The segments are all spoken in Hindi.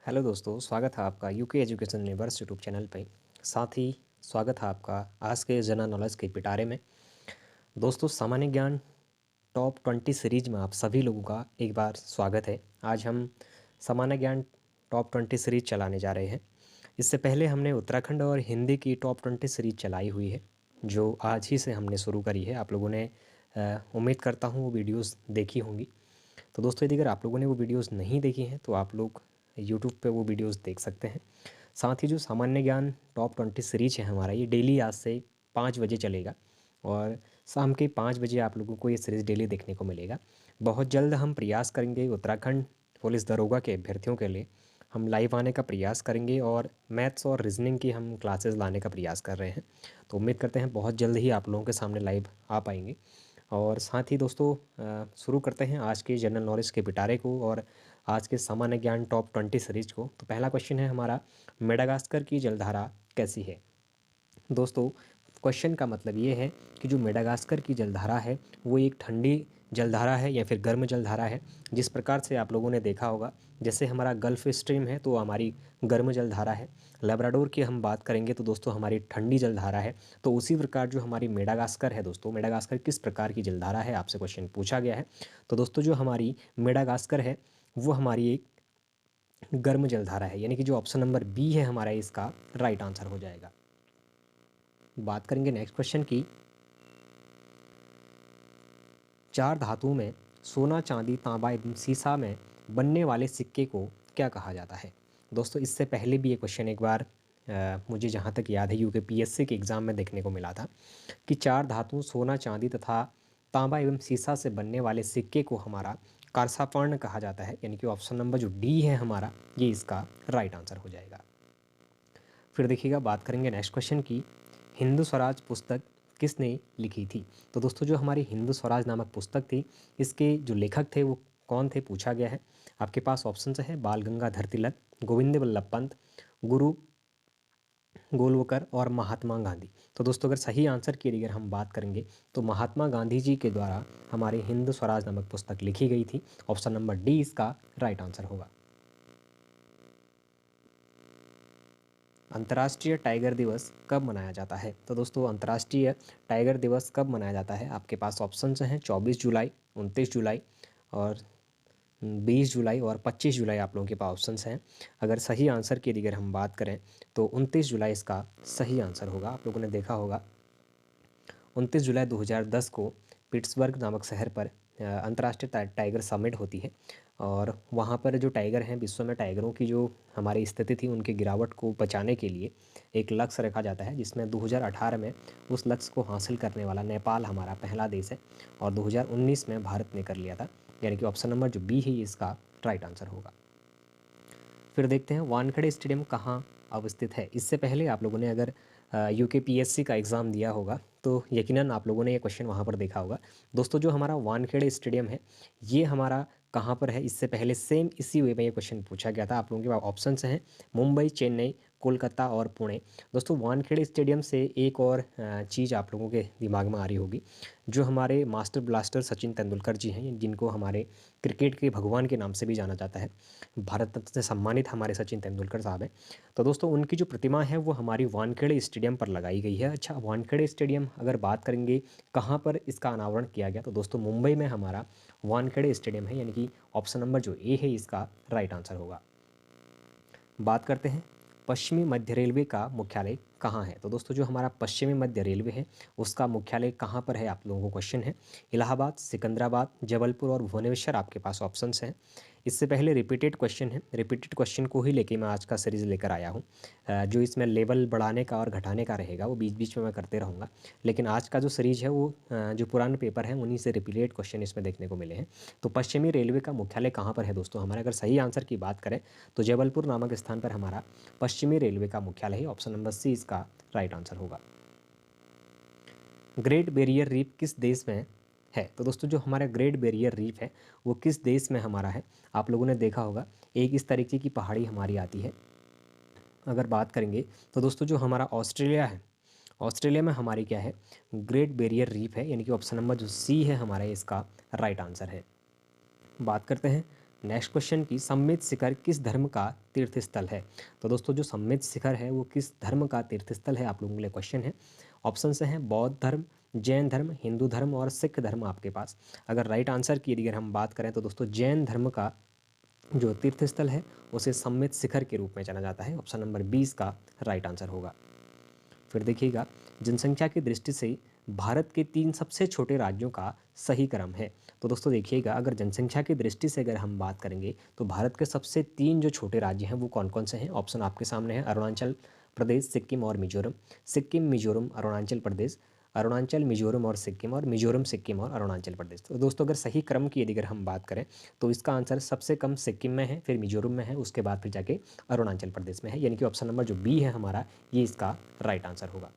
हेलो दोस्तों, स्वागत है आपका UK education universe YouTube channel पे। साथ ही स्वागत है आपका आज के जनरल नॉलेज के पिटारे में। दोस्तों, सामान्य ज्ञान टॉप 20 सीरीज में आप सभी लोगों का एक बार स्वागत है। आज हम सामान्य ज्ञान टॉप 20 सीरीज चलाने जा रहे हैं। इससे पहले हमने उत्तराखंड और हिंदी की टॉप 20 सीरीज चलाई हुई है, जो आज ही से हमने शुरू करी है। आप लोगों ने उम्मीद करता हूँ वो वीडियोज़ देखी होंगी। तो दोस्तों, यदि अगर आप लोगों ने वो वीडियोज़ नहीं देखी हैं तो आप लोग यूट्यूब पे वो वीडियोज़ देख सकते हैं। साथ ही जो सामान्य ज्ञान टॉप 20 सीरीज है हमारा, ये डेली आज से 5 बजे चलेगा और शाम के 5 बजे आप लोगों को ये सीरीज़ डेली देखने को मिलेगा। बहुत जल्द हम प्रयास करेंगे उत्तराखंड पुलिस दरोगा के अभ्यर्थियों के लिए हम लाइव आने का प्रयास करेंगे और मैथ्स और रीजनिंग की हम क्लासेस लाने का प्रयास कर रहे हैं। तो उम्मीद करते हैं बहुत जल्द ही आप लोगों के सामने लाइव आ पाएंगे। और साथ ही दोस्तों, शुरू करते हैं आज के जनरल नॉलेज के पिटारे को और आज के सामान्य ज्ञान टॉप 20 सीरीज को। तो पहला क्वेश्चन है हमारा, मेडागास्कर की जलधारा कैसी है। दोस्तों, क्वेश्चन का मतलब ये है कि जो मेडागास्कर की जलधारा है वो एक ठंडी जलधारा है या फिर गर्म जलधारा है। जिस प्रकार से आप लोगों ने देखा होगा, जैसे हमारा गल्फ स्ट्रीम है तो हमारी गर्म जलधारा है, लेब्राडोर की हम बात करेंगे तो दोस्तों हमारी ठंडी जलधारा है। तो उसी प्रकार जो हमारी मेडागास्कर है दोस्तों, मेडागास्कर किस प्रकार की जलधारा है, आपसे क्वेश्चन पूछा गया है। तो दोस्तों, जो हमारी मेडागास्कर है वो हमारी एक गर्म जलधारा है, यानी कि जो ऑप्शन नंबर बी है हमारा इसका राइट आंसर हो जाएगा। बात करेंगे नेक्स्ट क्वेश्चन की। चार धातुओं में सोना, चांदी, तांबा एवं सीसा में बनने वाले सिक्के को क्या कहा जाता है। दोस्तों, इससे पहले भी ये क्वेश्चन एक बार मुझे जहाँ तक याद है यूके पीएससी के एग्ज़ाम में देखने को मिला था कि चार धातु सोना, चांदी तथा तांबा एवं सीसा से बनने वाले सिक्के को हमारा कारसापर्ण कहा जाता है, यानी कि ऑप्शन नंबर जो डी है हमारा, ये इसका राइट आंसर हो जाएगा। फिर देखिएगा, बात करेंगे नेक्स्ट क्वेश्चन की। हिंदू स्वराज पुस्तक किसने लिखी थी। तो दोस्तों, जो हमारी हिंदू स्वराज नामक पुस्तक थी, इसके जो लेखक थे वो कौन थे पूछा गया है। आपके पास ऑप्शन है बाल गंगाधर तिलक, गोविंद बल्लभ पंत, गुरु गोलवकर और महात्मा गांधी। तो दोस्तों, अगर सही आंसर की अगर हम बात करेंगे तो महात्मा गांधी जी के द्वारा हमारी हिंद स्वराज नामक पुस्तक लिखी गई थी। ऑप्शन नंबर डी इसका राइट आंसर होगा। अंतर्राष्ट्रीय टाइगर दिवस कब मनाया जाता है। तो दोस्तों, अंतर्राष्ट्रीय टाइगर दिवस कब मनाया जाता है, आपके पास ऑप्शंस हैं 24 जुलाई, 29 जुलाई और 20 जुलाई और 25 जुलाई आप लोगों के पास ऑप्शंस हैं। अगर सही आंसर की अगर हम बात करें तो 29 जुलाई इसका सही आंसर होगा। आप लोगों ने देखा होगा 29 जुलाई 2010 को पिट्सबर्ग नामक शहर पर अंतर्राष्ट्रीय टाइगर समिट होती है और वहाँ पर जो टाइगर हैं, विश्व में टाइगरों की जो हमारी स्थिति थी उनकी गिरावट को बचाने के लिए एक लक्ष्य रखा जाता है, जिसमें 2018 में उस लक्ष्य को हासिल करने वाला नेपाल हमारा पहला देश है और 2019 में भारत ने कर लिया था, यानी कि ऑप्शन नंबर जो बी है इसका राइट आंसर होगा। फिर देखते हैं वानखेड़े स्टेडियम कहाँ अवस्थित है। इससे पहले आप लोगों ने अगर यूके पीएससी का एग्ज़ाम दिया होगा तो यकीनन आप लोगों ने ये क्वेश्चन वहाँ पर देखा होगा। दोस्तों, जो हमारा वानखेड़े स्टेडियम है ये हमारा कहाँ पर है, इससे पहले सेम इसी वे में ये क्वेश्चन पूछा गया था। आप लोगों के पास ऑप्शंस हैं मुंबई, चेन्नई, कोलकाता और पुणे। दोस्तों, वानखेड़े स्टेडियम से एक और चीज़ आप लोगों के दिमाग में आ रही होगी, जो हमारे मास्टर ब्लास्टर सचिन तेंदुलकर जी हैं, जिनको हमारे क्रिकेट के भगवान के नाम से भी जाना जाता है, भारत रत्न से सम्मानित हमारे सचिन तेंदुलकर साहब हैं। तो दोस्तों, उनकी जो प्रतिमा है वो हमारी वानखेड़े स्टेडियम पर लगाई गई है। अच्छा, वानखेड़े स्टेडियम अगर बात करेंगे कहाँ पर इसका अनावरण किया गया, तो दोस्तों मुंबई में हमारा वानखेड़े स्टेडियम है, यानी कि ऑप्शन नंबर जो ए है इसका राइट आंसर होगा। बात करते हैं पश्चिमी मध्य रेलवे का मुख्यालय कहाँ है। तो दोस्तों, जो हमारा पश्चिमी मध्य रेलवे है उसका मुख्यालय कहाँ पर है, आप लोगों को क्वेश्चन है। इलाहाबाद, सिकंदराबाद, जबलपुर और भुवनेश्वर आपके पास ऑप्शंस हैं। इससे पहले रिपीटेड क्वेश्चन है, रिपीटेड क्वेश्चन को ही लेके मैं आज का सीरीज़ लेकर आया हूँ। जो इसमें लेवल बढ़ाने का और घटाने का रहेगा वो बीच बीच में मैं करते रहूँगा, लेकिन आज का जो सीरीज है वो जो पुराने पेपर हैं उन्हीं से रिपीटेड क्वेश्चन इसमें देखने को मिले हैं। तो पश्चिमी रेलवे का मुख्यालय कहाँ पर है दोस्तों, हमारे अगर सही आंसर की बात करें तो जबलपुर नामक स्थान पर हमारा पश्चिमी रेलवे का मुख्यालय है। ऑप्शन नंबर सी इसका राइट आंसर होगा। ग्रेट बैरियर रीफ किस देश में है। तो दोस्तों, जो हमारा ग्रेट बैरियर रीफ है वो किस देश में हमारा है। आप लोगों ने देखा होगा एक इस तरीके की पहाड़ी हमारी आती है। अगर बात करेंगे तो दोस्तों, जो हमारा ऑस्ट्रेलिया है, ऑस्ट्रेलिया में हमारी क्या है, ग्रेट बैरियर रीफ है, यानी कि ऑप्शन नंबर जो सी है हमारा इसका राइट आंसर है। बात करते हैं नेक्स्ट क्वेश्चन की सम्मित शिखर किस धर्म का तीर्थ स्थल है। तो दोस्तों जो सम्मित शिखर है वो किस धर्म का तीर्थ स्थल है, आप लोगों के लिए क्वेश्चन है। ऑप्शन से हैं बौद्ध धर्म, जैन धर्म, हिंदू धर्म और सिख धर्म आपके पास। अगर राइट आंसर की अगर हम बात करें तो दोस्तों जैन धर्म का जो तीर्थ स्थल है उसे सम्मित शिखर के रूप में जाना जाता है। ऑप्शन नंबर 20 का राइट आंसर होगा। फिर देखिएगा, जनसंख्या की दृष्टि से भारत के 3 सबसे छोटे राज्यों का सही क्रम है। तो दोस्तों देखिएगा, अगर जनसंख्या की दृष्टि से अगर हम बात करेंगे तो भारत के सबसे 3 जो छोटे राज्य हैं वो कौन कौन से हैं। ऑप्शन आपके सामने है, अरुणाचल प्रदेश, सिक्किम और मिजोरम। सिक्किम, मिजोरम, अरुणाचल प्रदेश, अरुणाचल, मिजोरम और सिक्किम, और मिजोरम, सिक्किम और अरुणाचल प्रदेश। तो दोस्तों अगर सही क्रम की यदि अगर हम बात करें तो इसका आंसर सबसे कम सिक्किम में है, फिर मिजोरम में है, उसके बाद फिर जाके अरुणाचल प्रदेश में है, यानी कि ऑप्शन नंबर जो बी है हमारा ये इसका राइट आंसर होगा।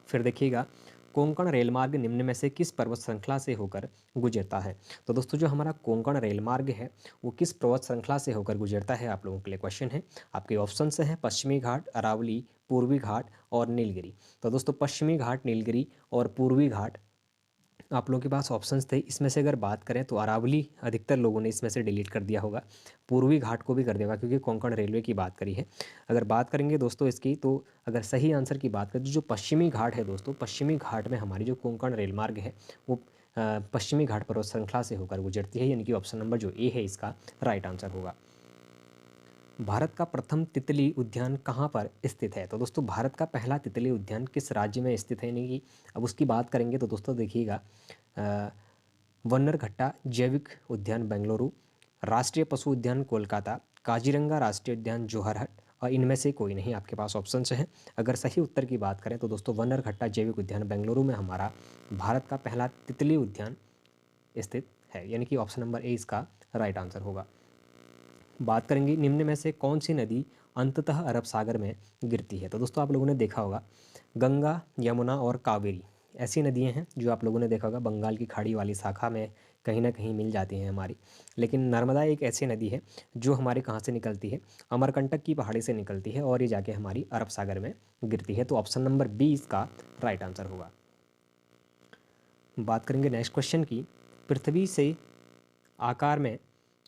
फिर देखिएगा, कोंकण रेलमार्ग निम्न में से किस पर्वत श्रृंखला से होकर गुजरता है। तो दोस्तों जो हमारा कोंकण रेलमार्ग है वो किस पर्वत श्रृंखला से होकर गुजरता है, आप लोगों के लिए क्वेश्चन है। आपके ऑप्शन से हैं पश्चिमी घाट, अरावली, पूर्वी घाट और नीलगिरी। तो दोस्तों पश्चिमी घाट, नीलगिरी और पूर्वी घाट आप लोगों के पास ऑप्शंस थे। इसमें से अगर बात करें तो अरावली अधिकतर लोगों ने इसमें से डिलीट कर दिया होगा, पूर्वी घाट को भी कर दिया होगा क्योंकि कोंकण रेलवे की बात करी है। अगर बात करेंगे दोस्तों इसकी, तो अगर सही आंसर की बात करें तो जो पश्चिमी घाट है दोस्तों, पश्चिमी घाट में हमारी जो कोंकण रेलमार्ग है वो पश्चिमी घाट पर्वत श्रृंखला से होकर गुजरती है, यानी कि ऑप्शन नंबर जो ए है इसका राइट आंसर होगा। भारत का प्रथम तितली उद्यान कहाँ पर स्थित है। तो दोस्तों भारत का पहला तितली उद्यान किस राज्य में स्थित है, यानी कि अब उसकी बात करेंगे तो दोस्तों देखिएगा, वन्नरघट्टा जैविक उद्यान बेंगलुरु, राष्ट्रीय पशु उद्यान कोलकाता, काजीरंगा राष्ट्रीय उद्यान जोरहट, और इनमें से कोई नहीं आपके पास ऑप्शन है। अगर सही उत्तर की बात करें तो दोस्तों वन्नरघट्टा जैविक उद्यान बेंगलुरु में हमारा भारत का पहला तितली उद्यान स्थित है, यानी कि ऑप्शन नंबर ए इसका राइट आंसर होगा। बात करेंगे निम्न में से कौन सी नदी अंततः अरब सागर में गिरती है। तो दोस्तों आप लोगों ने देखा होगा गंगा, यमुना और कावेरी ऐसी नदियां हैं जो आप लोगों ने देखा होगा बंगाल की खाड़ी वाली शाखा में कहीं ना कहीं मिल जाती हैं हमारी। लेकिन नर्मदा एक ऐसी नदी है जो हमारे कहाँ से निकलती है, अमरकंटक की पहाड़ी से निकलती है और ये जाके हमारी अरब सागर में गिरती है। तो ऑप्शन नंबर 20 का राइट आंसर होगा। बात करेंगे नेक्स्ट क्वेश्चन की, पृथ्वी से आकार में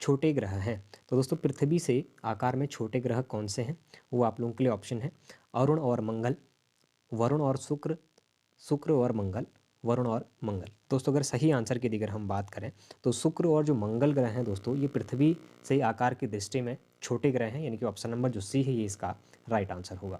छोटे ग्रह हैं। तो दोस्तों पृथ्वी से आकार में छोटे ग्रह कौन से हैं, वो आप लोगों के लिए ऑप्शन है, अरुण और मंगल, वरुण और शुक्र, शुक्र और मंगल, वरुण और मंगल। दोस्तों अगर सही आंसर की अगर हम बात करें तो शुक्र और जो मंगल ग्रह हैं दोस्तों ये पृथ्वी से आकार की दृष्टि में छोटे ग्रह हैं, यानी कि ऑप्शन नंबर जो सी है ये इसका राइट आंसर होगा।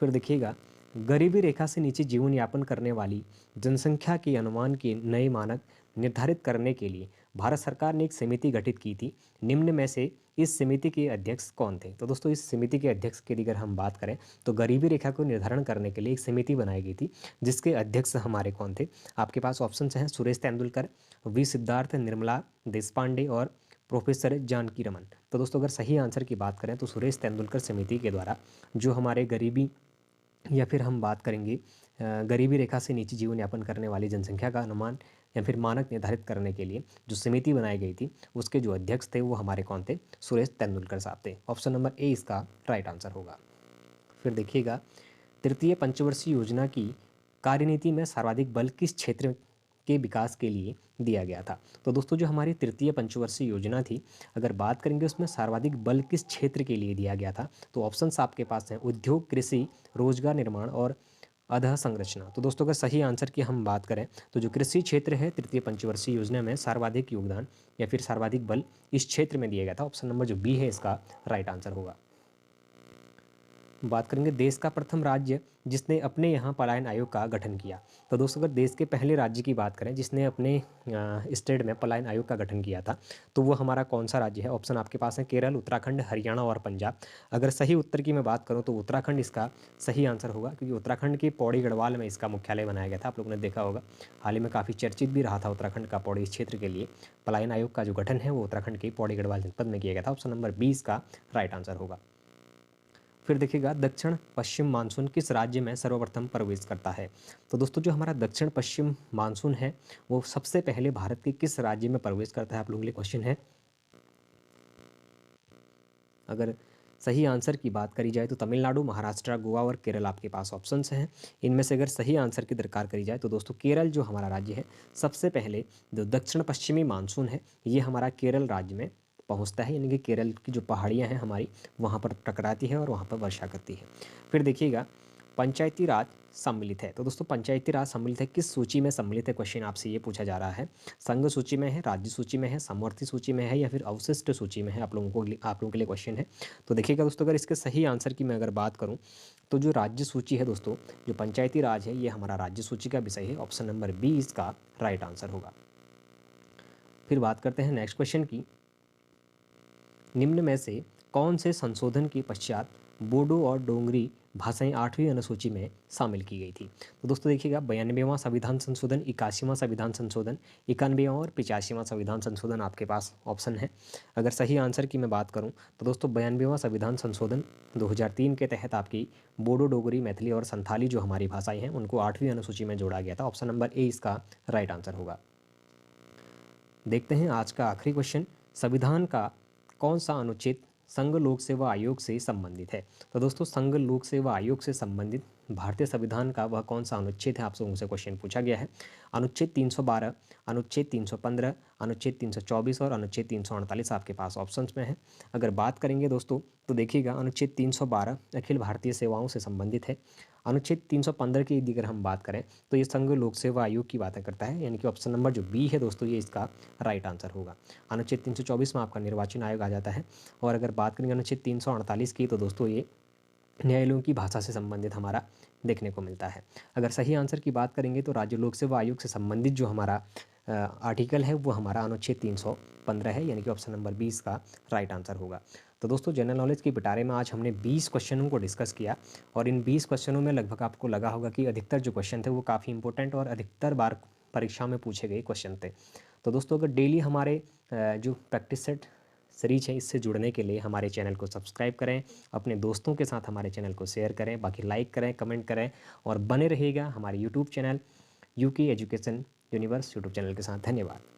फिर देखिएगा, गरीबी रेखा से नीचे जीवन यापन करने वाली जनसंख्या के अनुमान के नए मानक निर्धारित करने के लिए भारत सरकार ने एक समिति गठित की थी। निम्न में से इस समिति के अध्यक्ष कौन थे। तो दोस्तों इस समिति के अध्यक्ष की अगर हम बात करें तो गरीबी रेखा को निर्धारण करने के लिए एक समिति बनाई गई थी जिसके अध्यक्ष हमारे कौन थे। आपके पास ऑप्शन हैं सुरेश तेंदुलकर, वी सिद्धार्थ, निर्मला देशपांडे और प्रोफेसर जानकी रमन। तो दोस्तों अगर सही आंसर की बात करें तो सुरेश तेंदुलकर समिति के द्वारा जो हमारे गरीबी या फिर हम बात करेंगे गरीबी रेखा से नीचे जीवन यापन करने वाली जनसंख्या का अनुमान या फिर मानक निर्धारित करने के लिए जो समिति बनाई गई थी उसके जो अध्यक्ष थे वो हमारे कौन थे, सुरेश तेंदुलकर साहब थे। ऑप्शन नंबर ए इसका राइट आंसर होगा। फिर देखिएगा, तृतीय पंचवर्षीय योजना की कार्यनीति में सर्वाधिक बल किस क्षेत्र के विकास के लिए दिया गया था। तो दोस्तों जो हमारी तृतीय पंचवर्षीय योजना थी अगर बात करेंगे उसमें सर्वाधिक बल किस क्षेत्र के लिए दिया गया था, तो ऑप्शंस आपके पास हैं उद्योग, कृषि, रोजगार निर्माण और अधः संरचना। तो दोस्तों अगर सही आंसर की हम बात करें तो जो कृषि क्षेत्र है तृतीय पंचवर्षीय योजना में सर्वाधिक योगदान या फिर सर्वाधिक बल इस क्षेत्र में दिया गया था। ऑप्शन नंबर जो बी है इसका राइट आंसर होगा। बात करेंगे देश का प्रथम राज्य जिसने अपने यहाँ पलायन आयोग का गठन किया। तो दोस्तों अगर देश के पहले राज्य की बात करें जिसने अपने स्टेट में पलायन आयोग का गठन किया था तो वो हमारा कौन सा राज्य है। ऑप्शन आपके पास है केरल, उत्तराखंड, हरियाणा और पंजाब। अगर सही उत्तर की मैं बात करूँ तो उत्तराखंड इसका सही आंसर होगा क्योंकि उत्तराखंड के पौड़ी गढ़वाल में इसका मुख्यालय बनाया गया था। आप लोगों ने देखा होगा हाल ही में काफ़ी चर्चित भी रहा था उत्तराखंड का पौड़ी क्षेत्र के लिए पलायन आयोग का जो गठन है वो उत्तराखंड के पौड़ी गढ़वाल जनपद में किया गया था। ऑप्शन नंबर 20 का राइट आंसर होगा। फिर देखिएगा, दक्षिण पश्चिम मानसून किस राज्य में सर्वप्रथम प्रवेश करता है। तो दोस्तों जो हमारा दक्षिण पश्चिम मानसून है वो सबसे पहले भारत के किस राज्य में प्रवेश करता है, आप लोगों के लिए क्वेश्चन है। अगर सही आंसर की बात करी जाए तो तमिलनाडु, महाराष्ट्र, गोवा और केरल आपके पास ऑप्शंस हैं। इनमें से अगर सही आंसर की दरकार करी जाए तो दोस्तों केरल जो हमारा राज्य है, सबसे पहले जो दक्षिण पश्चिमी मानसून है ये हमारा केरल राज्य में पहुंचता है, यानी कि केरल की जो पहाड़ियां हैं हमारी वहाँ पर टकराती है और वहाँ पर वर्षा करती है। फिर देखिएगा पंचायती राज सम्मिलित है, तो दोस्तों पंचायती राज सम्मिलित है किस सूची में सम्मिलित है, क्वेश्चन आपसे ये पूछा जा रहा है। संघ सूची में है, राज्य सूची में है, समवर्ती सूची में है या फिर अवशिष्ट सूची में है, आप लोगों के लिए क्वेश्चन है। तो देखिएगा दोस्तों अगर इसके सही आंसर की मैं अगर बात करूँ तो जो राज्य सूची है दोस्तों, जो पंचायती राज है ये हमारा राज्य सूची का विषय है। ऑप्शन नंबर बी इसका राइट आंसर होगा। फिर बात करते हैं नेक्स्ट क्वेश्चन की। निम्न में से कौन से संशोधन के पश्चात बोडो और डोंगरी भाषाएं 8वीं अनुसूची में शामिल की गई थी। तो दोस्तों देखिएगा 92वां संविधान संशोधन, 81वां संविधान संशोधन, 91वां और 85वां संविधान संशोधन आपके पास ऑप्शन है। अगर सही आंसर की मैं बात करूं तो दोस्तों 92वां संविधान संशोधन 2003 के तहत आपकी बोडो, डोगरी, मैथिली और संथाली जो हमारी भाषाएं हैं उनको 8वीं अनुसूची में जोड़ा गया था। ऑप्शन नंबर ए इसका राइट आंसर होगा। देखते हैं आज का आखिरी क्वेश्चन। संविधान का कौन सा अनुच्छेद संघ लोक सेवा आयोग से संबंधित है। तो दोस्तों संघ लोक सेवा आयोग से संबंधित भारतीय संविधान का वह कौन सा अनुच्छेद है, आपसे उनसे क्वेश्चन पूछा गया है। अनुच्छेद 312, अनुच्छेद 315, अनुच्छेद 324 और अनुच्छेद 348 आपके पास ऑप्शंस में है। अगर बात करेंगे दोस्तों तो देखिएगा अनुच्छेद 312 अखिल भारतीय सेवाओं से संबंधित है। अनुच्छेद 315 की यदि अगर हम बात करें तो ये संघ लोक सेवा आयोग की बातें करता है, यानी कि ऑप्शन नंबर जो बी है दोस्तों ये इसका राइट आंसर होगा। अनुच्छेद 324 में आपका निर्वाचन आयोग आ जाता है। और अगर बात करेंगे अनुच्छेद 348 की तो दोस्तों ये न्यायालयों की भाषा से संबंधित हमारा देखने को मिलता है। अगर सही आंसर की बात करेंगे तो राज्य लोक सेवा आयोग से संबंधित जो हमारा आर्टिकल है वो हमारा अनुच्छेद 315 है, यानी कि ऑप्शन नंबर 20 का राइट आंसर होगा। तो दोस्तों जनरल नॉलेज के पिटारे में आज हमने 20 क्वेश्चनों को डिस्कस किया और इन 20 क्वेश्चनों में लगभग आपको लगा होगा कि अधिकतर जो क्वेश्चन थे वो काफ़ी इंपॉर्टेंट और अधिकतर बार परीक्षा में पूछे गए क्वेश्चन थे। तो दोस्तों अगर डेली हमारे जो प्रैक्टिस सेट सीरीज है इससे जुड़ने के लिए हमारे चैनल को सब्सक्राइब करें, अपने दोस्तों के साथ हमारे चैनल को शेयर करें, बाकी लाइक करें, कमेंट करें और बने रहिएगा हमारे YouTube channel UK education universe YouTube channel के साथ। धन्यवाद।